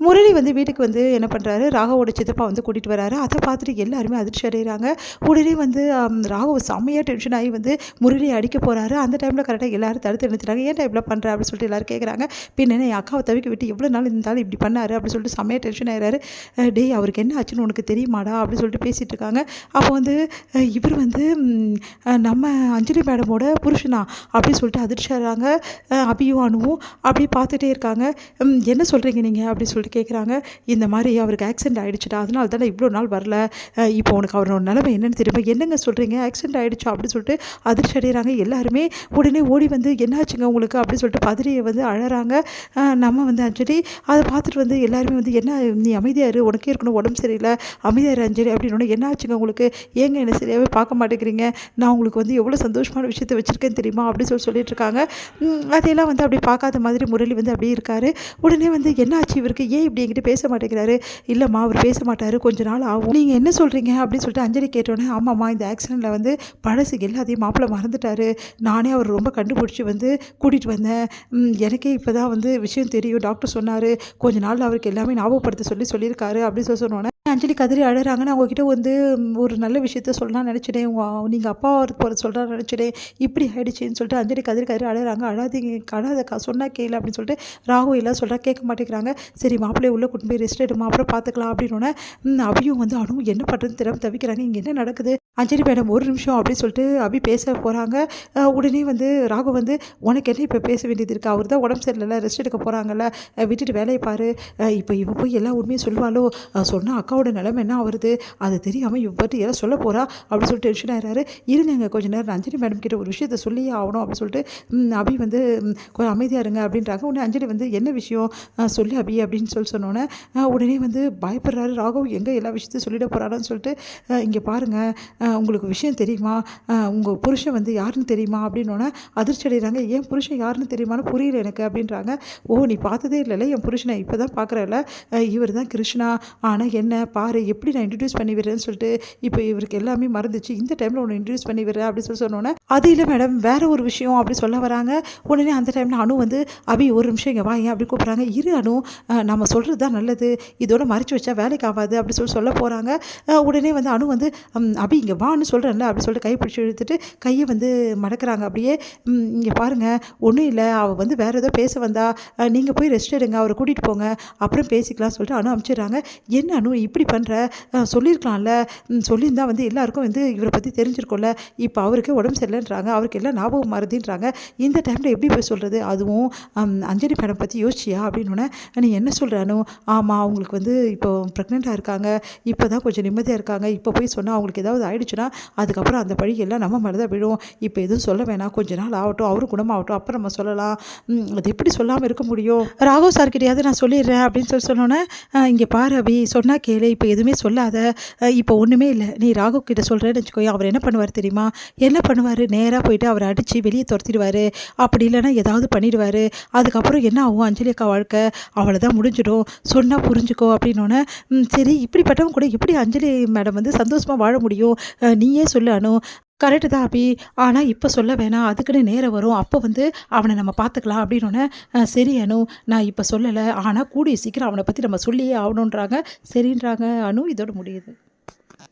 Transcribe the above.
முரளி வந்து வீட்டுக்கு வந்து என்ன பண்ணுறாரு, ராகவோட சித்தப்பா வந்து கூட்டிகிட்டு வராரு. அதை பார்த்துட்டு எல்லாருமே அதிர்ச்சி அடைகிறாங்க. உடனே வந்து ராகவ் செம்மையாக டென்ஷன் ஆகி வந்து முரளியை அடிக்க போகிறாரு. அந்த டைமில் கரெக்டாக எல்லாரும் தடுத்து நிறுத்துறாங்க. ஏன்டா இப்படிலாம் பண்ணுற அப்படின்னு சொல்லிட்டு எல்லாரும் கேட்குறாங்க. பின்ன என் அக்காவை தவிக்க விட்டு எவ்வளோ நாள் இருந்தாலும் இப்படி பண்ணாரு அப்படின்னு சொல்லிட்டு செம்மையாக டென்ஷன் ஆகிறாரு. டேய் அவருக்கு என்ன ஆச்சுன்னு உனக்கு தெரியுமாடா அப்படின்னு சொல்லிட்டு பேசிகிட்டு இருக்காங்க. அப்போ வந்து இவர் வந்து நம்ம அஞ்சலி மேடமோட புருஷனா அப்படின்னு சொல்லிட்டு அதிர்ச்சி ஆகிறாங்க. அபியும் அனுவும் அப்படியே பார்த்துட்டே இருக்காங்க. என்ன சொல்கிறீங்க நீங்கள் அப்படின்னு சொல்லிட்டு கேட்குறாங்க. இந்த மாதிரி அவருக்கு ஆக்சிடென்ட் ஆகிடுச்சுடா, அதனால தானே இவ்வளோ நாள் வரல. இப்போ உனக்கு அவரோட நிலைமை என்னென்னு தெரியுமா? என்னங்க சொல்கிறீங்க, ஆக்சிடென்ட் ஆகிடுச்சா அப்படின்னு சொல்லிட்டு அதிர்ச்சி அடைகிறாங்க. எல்லாருமே உடனே ஓடி வந்து என்னாச்சுங்க உங்களுக்கு அப்படின்னு சொல்லிட்டு பதறியை வந்து அழறாங்க. நம்ம வந்து அஞ்சலி அதை பார்த்துட்டு வந்து எல்லாருமே வந்து என்ன நீ அமைதியாக இரு, உனக்கே இருக்கணும் உடம்பு சரியில்லை, அமைதியாக இரு அஞ்சலி அப்படின்னு. என்ன ஆச்சுங்க உங்களுக்கு, ஏங்க என்ன சரியாகவே பார்க்க மாட்டேங்கிறீங்க, நான் உங்களுக்கு வந்து எவ்வளோ சந்தோஷமான விஷயத்தை வச்சுருக்கேன்னு தெரியுமா அப்படின்னு சொல்லிட்டு இருக்காங்க. அதையெல்லாம் வந்து அப்படி பார்க்காத மாதிரி முரளி வந்து அப்படியே இருக்காரு. உடனே வந்து என்ன ஆச்சு இவருக்கு, ஏன் இப்படி என்கிட்ட பேச மாட்டேங்கிறாரு? இல்லைம்மா அவர் பேச மாட்டார், கொஞ்ச நாள் ஆகும். நீங்கள் என்ன சொல்கிறீங்க அப்படின்னு சொல்லிட்டு அஞ்சலி கேட்டோன்னே, ஆமாம்மா இந்த ஆக்சிடெண்ட்டில் வந்து பழசு எல்லாத்தையும் மாப்பிள்ளை மறந்துட்டார். நானே அவர் ரொம்ப கண்டுபிடிச்சி வந்து கூட்டிகிட்டு வந்தேன். எனக்கே இப்போ தான் வந்து விஷயம் தெரியும், டாக்டர் சொன்னார் கொஞ்ச நாள் அவருக்கு எல்லாமே ஞாபகப்படுத்த சொல்லியிருக்காரு அப்படின்னு சொன்னோன்னே அஞ்சலி கதறி அழறாங்க. நான் உங்ககிட்ட வந்து ஒரு நல்ல விஷயத்த சொல்லலாம்னு நினச்சிட்டேன், நீங்கள் அப்பா போகிற சொல்கிறான்னு நினச்சிட்டேன், இப்படி ஆகிடுச்சின்னு சொல்லிட்டு அஞ்சலி கதறி அழறாங்க. அழாதக்கா சொன்னால் கேளு அப்படின்னு சொல்லிட்டு ராகு எல்லாம் சொல்கிறா, கேட்க மாட்டேங்கிறாங்க. சரி மாப்பிள்ளையை உள்ளே கூட்டு போய் ரெஸ்ட் எடுமா, அப்புறம் பார்த்துக்கலாம் அப்படின்னோடனே அபியும் வந்து அனுவும் என்ன பண்ணுறதுன்னு தெரியாமல் தவிக்கிறாங்க. இங்கே என்ன நடக்குது அஞ்சலி மேடம், ஒரு நிமிஷம் அப்படின்னு சொல்லிட்டு அபி பேச போகிறாங்க. உடனே வந்து ராகு வந்து உனக்கு என்ன இப்போ பேச வேண்டியது இருக்குது, அவர் தான் உடம்பு சரியில்லை, ரெஸ்ட் எடுக்க போகிறாங்கல்ல, விட்டுட்டு வேலையை பாரு. இப்போ இவ போய் எல்லா உண்மையும் சொல்லுவாளோ, சொன்னால் அக்காவோட நிலைமை என்ன வருது, அது தெரியாமல் இவ பற்றி எல்லாம் சொல்ல போகிறா அப்படின்னு சொல்லிட்டு டென்ஷன் ஆகிறாரு. இருங்க கொஞ்சம் நேரம் அஞ்சலி மேடம் கிட்ட ஒரு விஷயத்த சொல்லியே ஆகணும் அப்படின்னு சொல்லிட்டு அபி வந்து கொஞ்சம் அமைதியாக இருங்க அப்படின்றாங்க. உடனே அஞ்சலி வந்து என்ன விஷயம் சொல்லி அபி அப்படின்னு சொன்னோன்னே உடனே வந்து பயப்படுறாரு ராகவ், எங்கே எல்லா விஷயத்தையும் சொல்லிட போகிறான்னு சொல்லிட்டு இங்கே பாருங்கள், உங்களுக்கு விஷயம் தெரியுமா, உங்கள் புருஷன் வந்து யாருன்னு தெரியுமா அப்படின்னோடனே அதிர்ச்சி அடைகிறாங்க. ஏன் புருஷன் யாருன்னு தெரியுமான்னு புரியல எனக்கு அப்படின்றாங்க. ஓ நீ பார்த்ததே இல்லைல்ல என் புருஷனை, இப்போ தான் பார்க்குறல, இவர் தான் கிருஷ்ணா, ஆனால் என்ன பாரு எப்படி நான் இன்ட்ரடியூஸ் பண்ணி விடுறேன்னு சொல்லிட்டு இப்போ இவருக்கு எல்லாமே மறந்துச்சு, இந்த டைமில் உன்னை இன்ட்ரடியூஸ் பண்ணி விடுறேன் அப்படின்னு சொன்னோன்னே அது இல்லை மேடம் வேற ஒரு விஷயம் அப்படி சொல்ல வராங்க. உடனே அந்த டைமில் அனு வந்து அபி ஒரு நிமிஷம் இங்கே வா ஏன் அப்படி கூப்பிட்றாங்க. இரு அனு, நம்ம சொல்கிறது தான் நல்லது, இதோட மறைச்சி வச்சா வேலைக்கு ஆகாது அப்படி சொல்ல போகிறாங்க. உடனே வந்து அனு வந்து அபி இங்கே வான்னு சொல்கிறேன்ல அப்படி சொல்லிட்டு கை பிடிச்சி இழுத்துட்டு கையை வந்து மடக்கிறாங்க. அப்படியே இங்கே பாருங்கள் ஒன்றும் இல்லை, அவள் வந்து வேறு ஏதோ பேச வந்தா, நீங்கள் போய் ரெஸ்ட் எடுங்க, அவரை கூட்டிகிட்டு போங்க, அப்புறம் பேசிக்கலாம் சொல்லிட்டு அனு அனுப்பிச்சிடுறாங்க. என்ன அனு இப்படி பண்ணுற, சொல்லியிருக்கலாம்ல, சொல்லியிருந்தா வந்து எல்லாருக்கும் வந்து இவரை பற்றி தெரிஞ்சிருக்கோம்ல, இப்போ அவருக்கு உடம்பு சரியில்லைன்றாங்க, அவருக்கு எல்லாம் ஞாபகம் மறதின்றாங்க, இந்த டைமில் எப்படி போய் சொல்கிறது, அதுவும் அஞ்சலி மேடம் பற்றி யோசிச்சியா அப்படின்னோடனே நீ என்ன சொல்கிறானோ, ஆமாம் அவங்களுக்கு வந்து இப்போ ப்ரெக்னெண்ட்டாக இருக்காங்க, இப்போ தான் கொஞ்சம் நிம்மதியாக இருக்காங்க, இப்போ போய் சொன்னால் அவங்களுக்கு ஏதாவது ஆயிடுச்சுன்னா அதுக்கப்புறம் அந்த பழி எல்லாம் நம்ம மேலே தான் விடும், இப்போ எதுவும் சொல்ல வேணாம், கொஞ்ச நாள் ஆகட்டும், அவரும் குணமாகட்டும், அப்புறம் நம்ம சொல்லலாம், அது எப்படி சொல்லாமல் இருக்க முடியும், ராகவ் சார் கிட்டையாவது நான் சொல்லிடுறேன் அப்படின்னு சொன்னோன்னே இங்கே பாரு அபி சொன்னால் கேளு, இப்போ எதுவுமே சொல்லாத, இப்போ ஒன்றுமே இல்லை, நீ ராகவ் கிட்ட சொல்கிறேன்னு வச்சுக்கோ, அவர் என்ன பண்ணுவார் தெரியுமா, என்ன பண்ணுவார், நேராக போயிட்டு அவரை அடித்து வெளியே துரத்திடுவார், அப்படி இல்லைன்னா ஏதாவது பண்ணிடுவார், அதுக்கப்புறம் என்ன ஆகும் அஞ்சலி அக்கா வாழ்க்கை அவ்வளோதான் முடிஞ்சிடும், சொன்னால் புரிஞ்சுக்கோ அப்படின்னோடனே சரி இப்படிப்பட்டவங்க கூட எப்படி அஞ்சலி மேடம் வந்து சந்தோஷமாக வாழ முடியும், நீயே சொல்லு அனு. கரெக்டு தான் அபி, ஆனால் இப்போ சொல்ல வேணாம், அதுக்குன்னு நேரம் வரும், அப்போ வந்து அவனை நம்ம பார்த்துக்கலாம் அப்படின்னோடனே சரி அனு நான் இப்போ சொல்லலை, ஆனால் கூடிய சீக்கிரம் அவனை பற்றி நம்ம சொல்லியே ஆகணுன்றாங்க. சரின்றாங்க அனு. இதோட முடியுது.